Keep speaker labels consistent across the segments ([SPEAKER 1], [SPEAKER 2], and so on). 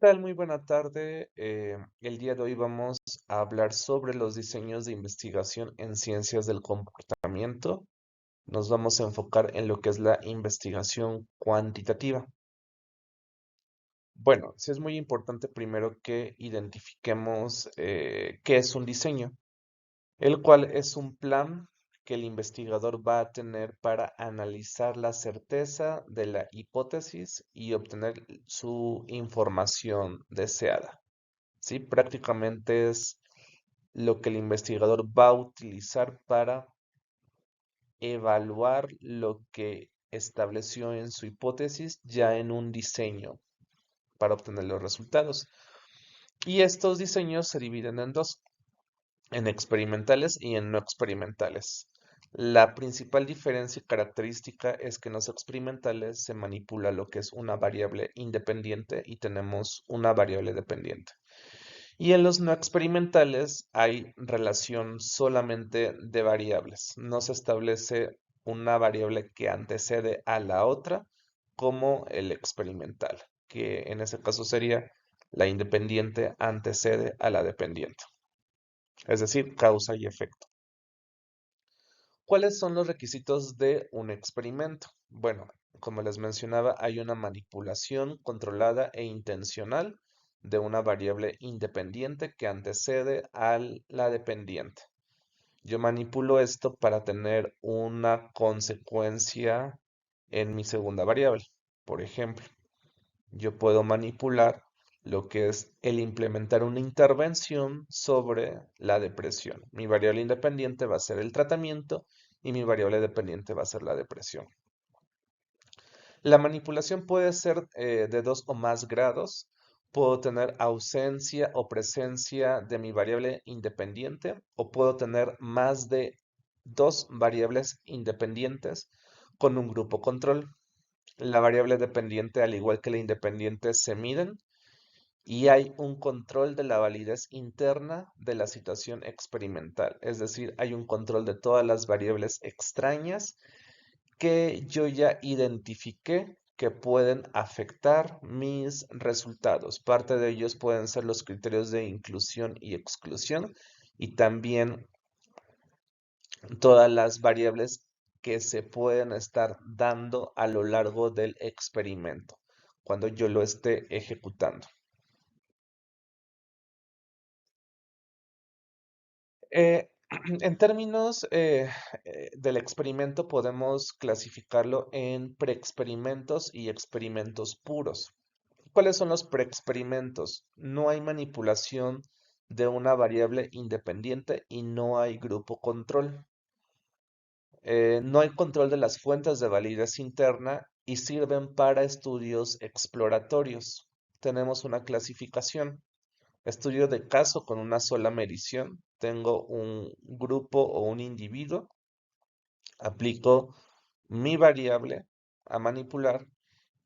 [SPEAKER 1] tal? Muy buena tarde. El día de hoy vamos a hablar sobre los diseños de investigación en ciencias del comportamiento. Nos vamos a enfocar en lo que es la investigación cuantitativa. Bueno, sí es muy importante primero que identifiquemos qué es un diseño, el cual es un plan que el investigador va a tener para analizar la certeza de la hipótesis y obtener su información deseada. ¿Sí? Prácticamente es lo que el investigador va a utilizar para evaluar lo que estableció en su hipótesis ya en un diseño para obtener los resultados. Y estos diseños se dividen en dos, en experimentales y en no experimentales. La principal diferencia y característica es que en los experimentales se manipula lo que es una variable independiente y tenemos una variable dependiente. Y en los no experimentales hay relación solamente de variables. No se establece una variable que antecede a la otra como el experimental, que en ese caso sería la independiente antecede a la dependiente, es decir, causa y efecto. ¿Cuáles son los requisitos de un experimento? Bueno, como les mencionaba, hay una manipulación controlada e intencional de una variable independiente que antecede a la dependiente. Yo manipulo esto para tener una consecuencia en mi segunda variable. Por ejemplo, yo puedo manipular lo que es el implementar una intervención sobre la depresión. Mi variable independiente va a ser el tratamiento y mi variable dependiente va a ser la depresión. La manipulación puede ser de dos o más grados. Puedo tener ausencia o presencia de mi variable independiente o puedo tener más de dos variables independientes con un grupo control. La variable dependiente, al igual que la independiente, se miden y hay un control de la validez interna de la situación experimental. Es decir, hay un control de todas las variables extrañas que yo ya identifiqué que pueden afectar mis resultados. Parte de ellos pueden ser los criterios de inclusión y exclusión y también todas las variables que se pueden estar dando a lo largo del experimento cuando yo lo esté ejecutando. Eh, en términos del experimento podemos clasificarlo en preexperimentos y experimentos puros. ¿Cuáles son los preexperimentos? No hay manipulación de una variable independiente y no hay grupo control. No hay control de las fuentes de validez interna y sirven para estudios exploratorios. Tenemos una clasificación. Estudio de caso con una sola medición. Tengo un grupo o un individuo. Aplico mi variable a manipular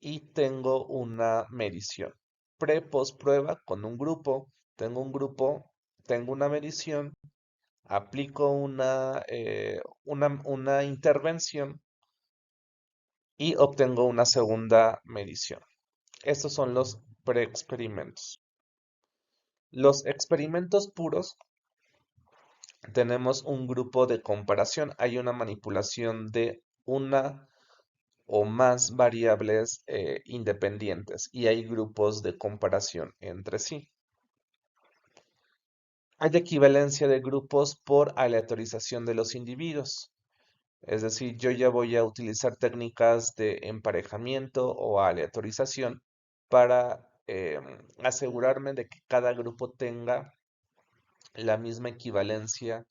[SPEAKER 1] y tengo una medición. Pre-post prueba con un grupo. Tengo un grupo, tengo una medición, aplico una intervención y obtengo una segunda medición. Estos son los preexperimentos. Los experimentos puros tenemos un grupo de comparación. Hay una manipulación de una o más variables independientes y hay grupos de comparación entre sí. Hay equivalencia de grupos por aleatorización de los individuos. Es decir, yo ya voy a utilizar técnicas de emparejamiento o aleatorización para asegurarme de que cada grupo tenga la misma equivalencia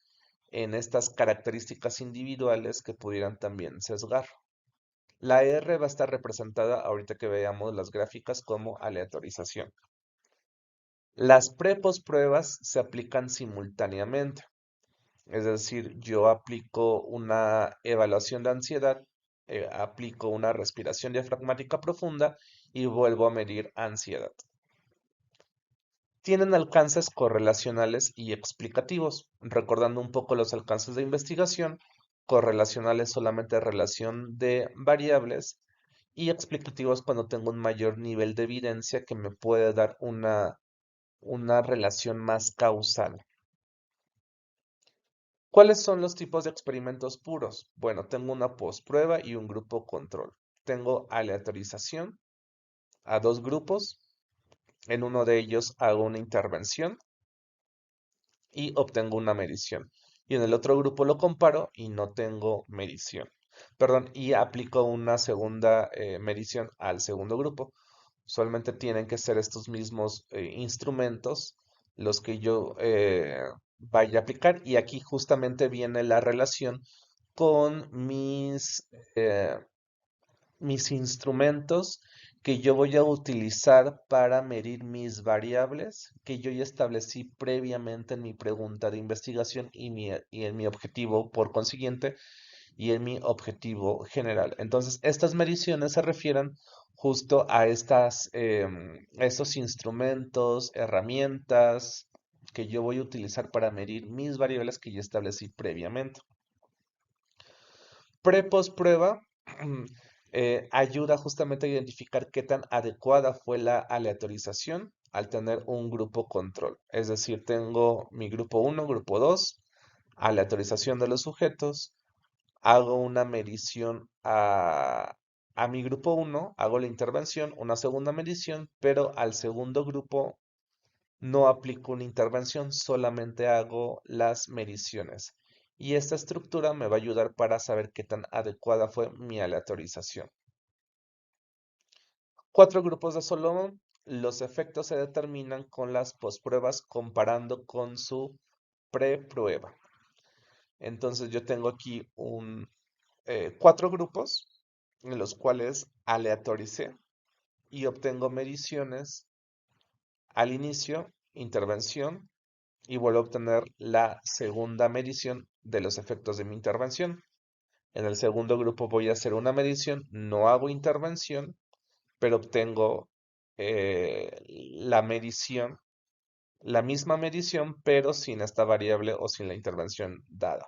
[SPEAKER 1] en estas características individuales que pudieran también sesgar. La R va a estar representada ahorita que veamos las gráficas como aleatorización. Las pre-post pruebas se aplican simultáneamente. Es decir, yo aplico una evaluación de ansiedad, aplico una respiración diafragmática profunda y vuelvo a medir ansiedad. Tienen alcances correlacionales y explicativos. Recordando un poco los alcances de investigación, correlacionales solamente relación de variables y explicativos cuando tengo un mayor nivel de evidencia que me puede dar una relación más causal. ¿Cuáles son los tipos de experimentos puros? Bueno, tengo una postprueba y un grupo control. Tengo aleatorización a dos grupos. En uno de ellos hago una intervención y obtengo una medición. Y en el otro grupo lo comparo y no tengo medición. Perdón, y aplico una segunda medición al segundo grupo. Usualmente tienen que ser estos mismos instrumentos los que yo vaya a aplicar. Y aquí justamente viene la relación con mis instrumentos que yo voy a utilizar para medir mis variables que yo ya establecí previamente en mi pregunta de investigación y en mi objetivo por consiguiente y en mi objetivo general. Entonces, estas mediciones se refieren justo a estos instrumentos, herramientas que yo voy a utilizar para medir mis variables que ya establecí previamente. Pre-post prueba ayuda justamente a identificar qué tan adecuada fue la aleatorización al tener un grupo control. Es decir, tengo mi grupo 1, grupo 2, aleatorización de los sujetos, hago una medición a mi grupo 1, hago la intervención, una segunda medición, pero al segundo grupo no aplico una intervención, solamente hago las mediciones. Y esta estructura me va a ayudar para saber qué tan adecuada fue mi aleatorización. 4 grupos de Solomon. Los efectos se determinan con las postpruebas comparando con su preprueba. Entonces yo tengo aquí 4 grupos en los cuales aleatoricé y obtengo mediciones al inicio, intervención, y vuelvo a obtener la segunda medición de los efectos de mi intervención. En el segundo grupo voy a hacer una medición, no hago intervención, pero obtengo la medición, la misma medición, pero sin esta variable o sin la intervención dada.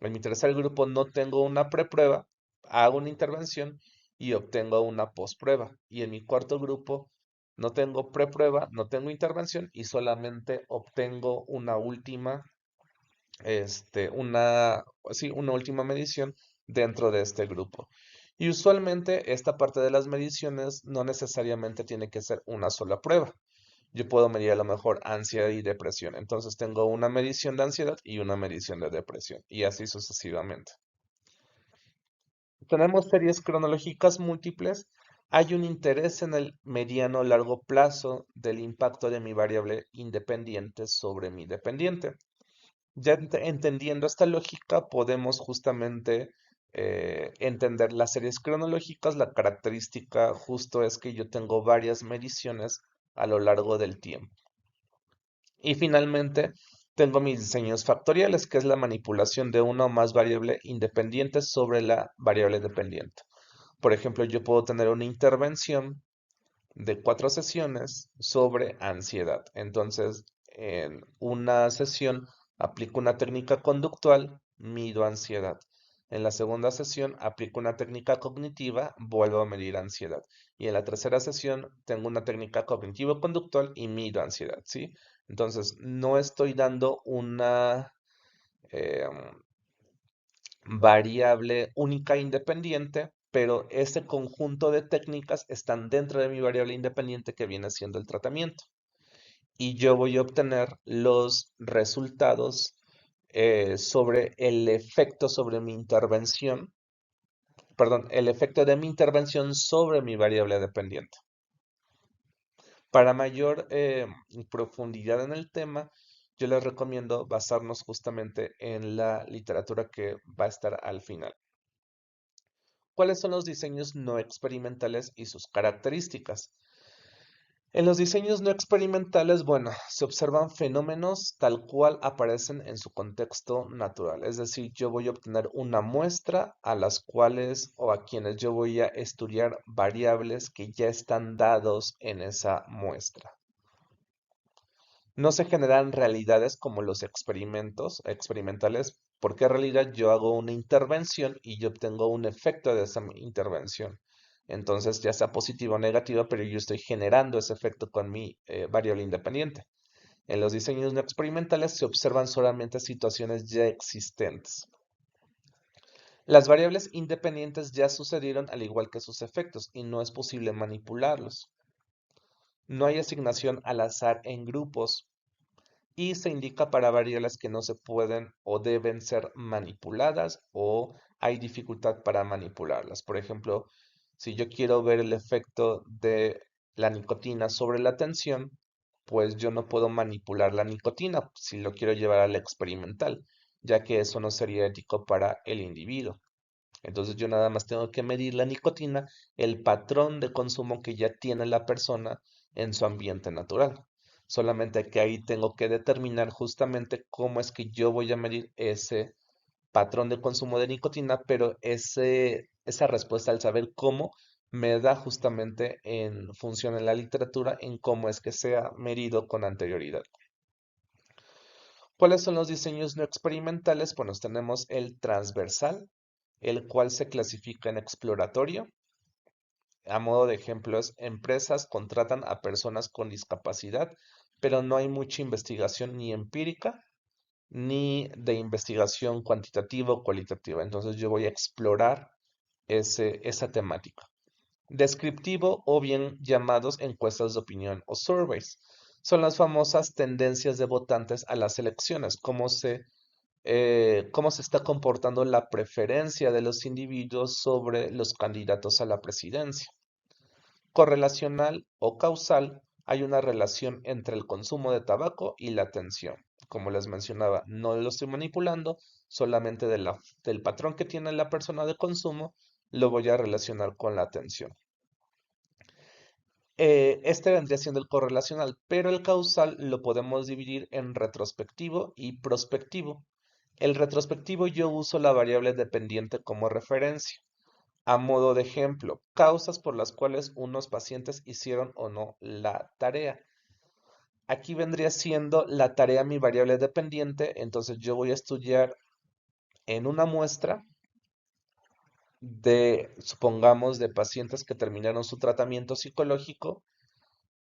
[SPEAKER 1] En mi tercer grupo no tengo una preprueba, hago una intervención y obtengo una postprueba. Y en mi cuarto grupo no tengo preprueba, no tengo intervención y solamente obtengo una última, sí, una última medición dentro de este grupo. Y usualmente esta parte de las mediciones no necesariamente tiene que ser una sola prueba. Yo puedo medir a lo mejor ansiedad y depresión. Entonces tengo una medición de ansiedad y una medición de depresión. Y así sucesivamente. Tenemos series cronológicas múltiples. Hay un interés en el mediano largo plazo del impacto de mi variable independiente sobre mi dependiente. Ya entendiendo esta lógica, podemos justamente entender las series cronológicas. La característica justo es que yo tengo varias mediciones a lo largo del tiempo. Y finalmente, tengo mis diseños factoriales, que es la manipulación de una o más variable independiente sobre la variable dependiente. Por ejemplo, yo puedo tener una intervención de 4 sesiones sobre ansiedad. Entonces, en una sesión aplico una técnica conductual, mido ansiedad. En la segunda sesión aplico una técnica cognitiva, vuelvo a medir ansiedad. Y en la tercera sesión tengo una técnica cognitivo-conductual y mido ansiedad, ¿sí? Entonces, no estoy dando una variable única e independiente, pero este conjunto de técnicas están dentro de mi variable independiente que viene siendo el tratamiento. Y yo voy a obtener los resultados sobre el efecto sobre mi intervención, perdón, el efecto de mi intervención sobre mi variable dependiente. Para mayor profundidad en el tema, yo les recomiendo basarnos justamente en la literatura que va a estar al final. ¿Cuáles son los diseños no experimentales y sus características? En los diseños no experimentales, bueno, se observan fenómenos tal cual aparecen en su contexto natural. Es decir, yo voy a obtener una muestra a las cuales o a quienes yo voy a estudiar variables que ya están dados en esa muestra. No se generan realidades como los experimentos experimentales, porque en realidad yo hago una intervención y yo obtengo un efecto de esa intervención. Entonces, ya sea positiva o negativa, pero yo estoy generando ese efecto con mi variable independiente. En los diseños no experimentales se observan solamente situaciones ya existentes. Las variables independientes ya sucedieron al igual que sus efectos y no es posible manipularlos. No hay asignación al azar en grupos y se indica para variables que no se pueden o deben ser manipuladas o hay dificultad para manipularlas. Por ejemplo, si yo quiero ver el efecto de la nicotina sobre la atención, pues yo no puedo manipular la nicotina si lo quiero llevar al experimental, ya que eso no sería ético para el individuo. Entonces yo nada más tengo que medir la nicotina, el patrón de consumo que ya tiene la persona en su ambiente natural. Solamente que ahí tengo que determinar justamente cómo es que yo voy a medir ese patrón de consumo de nicotina, pero esa respuesta al saber cómo me da justamente en función en la literatura en cómo es que se ha medido con anterioridad. ¿Cuáles son los diseños no experimentales? Bueno, tenemos el transversal, el cual se clasifica en exploratorio. A modo de ejemplos, empresas contratan a personas con discapacidad, pero no hay mucha investigación ni empírica ni de investigación cuantitativa o cualitativa. Entonces yo voy a explorar esa temática. Descriptivo o bien llamados encuestas de opinión o surveys. Son las famosas tendencias de votantes a las elecciones, cómo se está comportando la preferencia de los individuos sobre los candidatos a la presidencia. Correlacional o causal, hay una relación entre el consumo de tabaco y la atención. Como les mencionaba, no lo estoy manipulando, solamente del patrón que tiene la persona de consumo, lo voy a relacionar con la atención. Este vendría siendo el correlacional, pero el causal lo podemos dividir en retrospectivo y prospectivo. El retrospectivo yo uso la variable dependiente como referencia. A modo de ejemplo, causas por las cuales unos pacientes hicieron o no la tarea. Aquí vendría siendo la tarea mi variable dependiente, entonces yo voy a estudiar en una muestra supongamos, de pacientes que terminaron su tratamiento psicológico,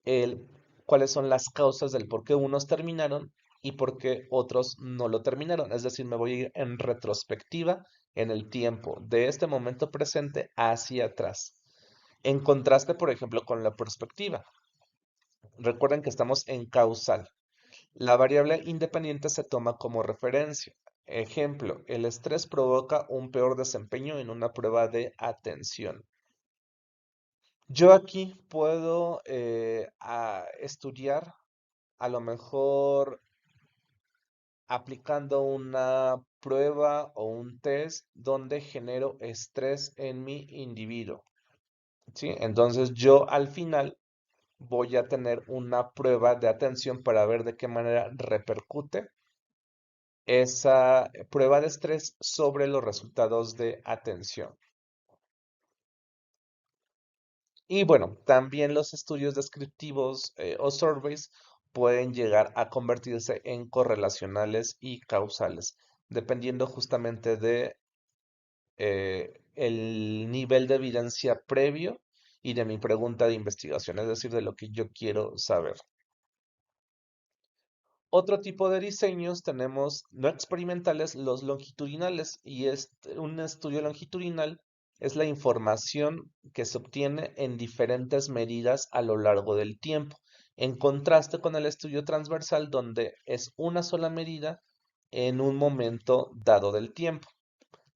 [SPEAKER 1] el, cuáles son las causas del por qué unos terminaron y por qué otros no lo terminaron. Es decir, me voy a ir en retrospectiva en el tiempo, de este momento presente hacia atrás. En contraste, por ejemplo, con la perspectiva. Recuerden que estamos en causal. La variable independiente se toma como referencia. Ejemplo, el estrés provoca un peor desempeño en una prueba de atención. Yo aquí puedo estudiar a lo mejor aplicando una prueba o un test donde genero estrés en mi individuo, ¿sí? Entonces yo al final voy a tener una prueba de atención para ver de qué manera repercute esa prueba de estrés sobre los resultados de atención. Y bueno, también los estudios descriptivos o surveys pueden llegar a convertirse en correlacionales y causales, dependiendo justamente de el nivel de evidencia previo y de mi pregunta de investigación, es decir, de lo que yo quiero saber. Otro tipo de diseños tenemos no experimentales, los longitudinales, y un estudio longitudinal es la información que se obtiene en diferentes medidas a lo largo del tiempo, en contraste con el estudio transversal, donde es una sola medida en un momento dado del tiempo.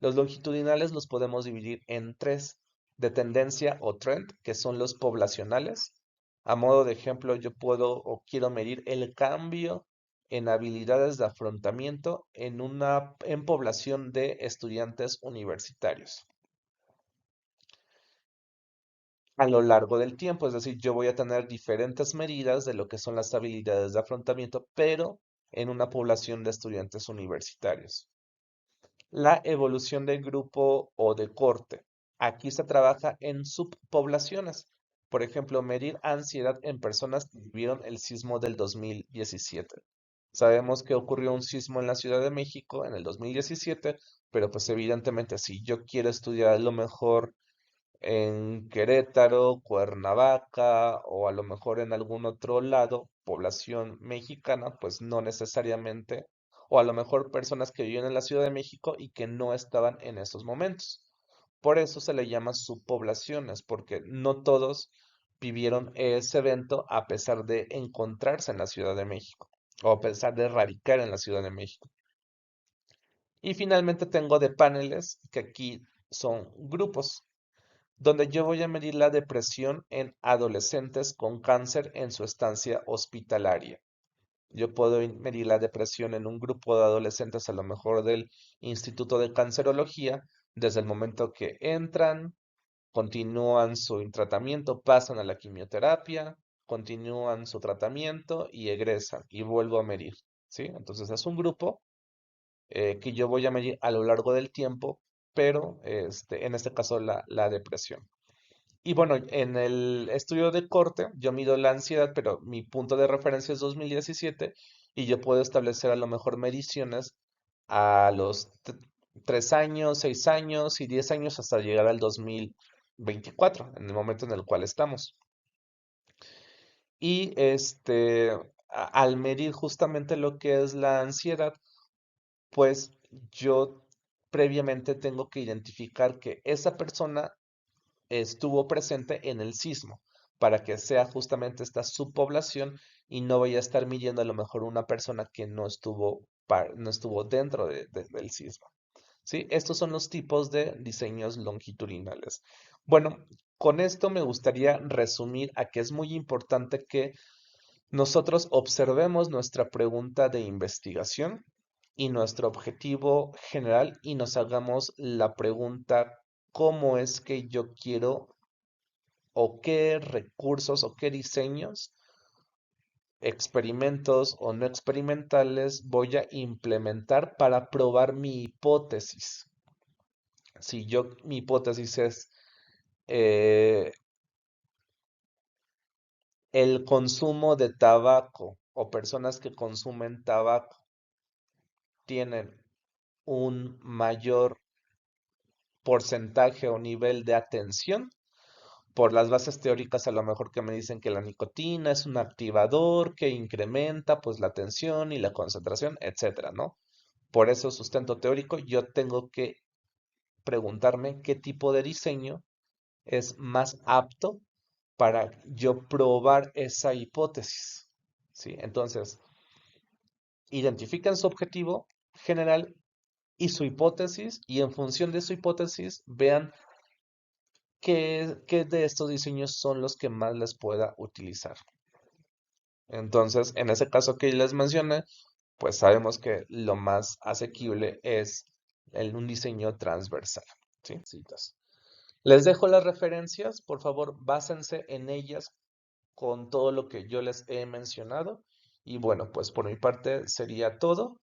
[SPEAKER 1] Los longitudinales los podemos dividir en tres: de tendencia o trend, que son los poblacionales. A modo de ejemplo, yo puedo o quiero medir el cambio en habilidades de afrontamiento en población de estudiantes universitarios a lo largo del tiempo. Es decir, yo voy a tener diferentes medidas de lo que son las habilidades de afrontamiento, pero en una población de estudiantes universitarios. La evolución del grupo o de corte. Aquí se trabaja en subpoblaciones. Por ejemplo, medir ansiedad en personas que vivieron el sismo del 2017. Sabemos que ocurrió un sismo en la Ciudad de México en el 2017, pero pues evidentemente si yo quiero estudiar a lo mejor en Querétaro, Cuernavaca o a lo mejor en algún otro lado, población mexicana, pues no necesariamente, o a lo mejor personas que viven en la Ciudad de México y que no estaban en esos momentos. Por eso se le llama subpoblaciones, porque no todos vivieron ese evento a pesar de encontrarse en la Ciudad de México o a pesar de radicar en la Ciudad de México. Y finalmente tengo de paneles, que aquí son grupos, donde yo voy a medir la depresión en adolescentes con cáncer en su estancia hospitalaria. Yo puedo medir la depresión en un grupo de adolescentes, a lo mejor del Instituto de Cancerología, desde el momento que entran, continúan su tratamiento, pasan a la quimioterapia, continúan su tratamiento y egresan y vuelvo a medir, ¿sí? Entonces es un grupo que yo voy a medir a lo largo del tiempo, pero en este caso la depresión. Y bueno, en el estudio de corte yo mido la ansiedad, pero mi punto de referencia es 2017 y yo puedo establecer a lo mejor mediciones a los 3 años, 6 años y 10 años hasta llegar al 2024, en el momento en el cual estamos. Y al medir justamente lo que es la ansiedad, pues yo previamente tengo que identificar que esa persona estuvo presente en el sismo, para que sea justamente esta subpoblación y no vaya a estar midiendo a lo mejor una persona que no estuvo dentro del sismo. ¿Sí? Estos son los tipos de diseños longitudinales. Bueno, con esto me gustaría resumir a que es muy importante que nosotros observemos nuestra pregunta de investigación y nuestro objetivo general y nos hagamos la pregunta, ¿cómo es que yo quiero o qué recursos o qué diseños, experimentos o no experimentales voy a implementar para probar mi hipótesis? Si mi hipótesis es eh, el consumo de tabaco o personas que consumen tabaco tienen un mayor porcentaje o nivel de atención, por las bases teóricas a lo mejor que me dicen que la nicotina es un activador que incrementa pues la atención y la concentración, etcétera, ¿no? Por eso sustento teórico, yo tengo que preguntarme qué tipo de diseño es más apto para yo probar esa hipótesis, ¿sí? Entonces, identifican su objetivo general y su hipótesis y en función de su hipótesis vean qué de estos diseños son los que más les pueda utilizar. Entonces, en ese caso que les mencioné, pues sabemos que lo más asequible es un diseño transversal. ¿Sí? Citas. Les dejo las referencias, por favor, básense en ellas con todo lo que yo les he mencionado. Y bueno, pues por mi parte sería todo.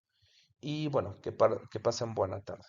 [SPEAKER 1] Y bueno, que pasen buena tarde.